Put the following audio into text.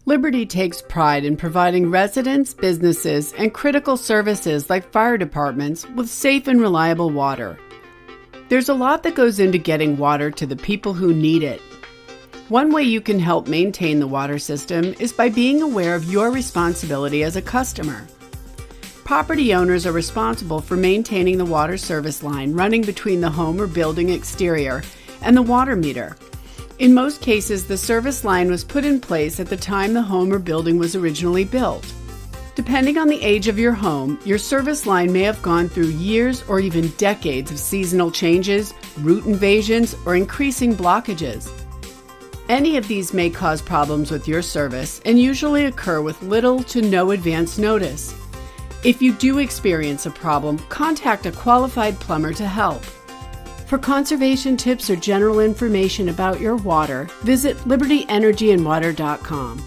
Liberty takes pride in providing residents, businesses, and critical services like fire departments with safe and reliable water. There's a lot that goes into getting water to the people who need it. One way you can help maintain the water system is by being aware of your responsibility as a customer. Property owners are responsible for maintaining the water service line running between the home or building exterior and the water meter. In most cases, the service line was put in place at the time the home or building was originally built. Depending on the age of your home, your service line may have gone through years or even decades of seasonal changes, root invasions, or increasing blockages. Any of these may cause problems with your service and usually occur with little to no advance notice. If you do experience a problem, contact a qualified plumber to help. For conservation tips or general information about your water, visit libertyenergyandwater.com.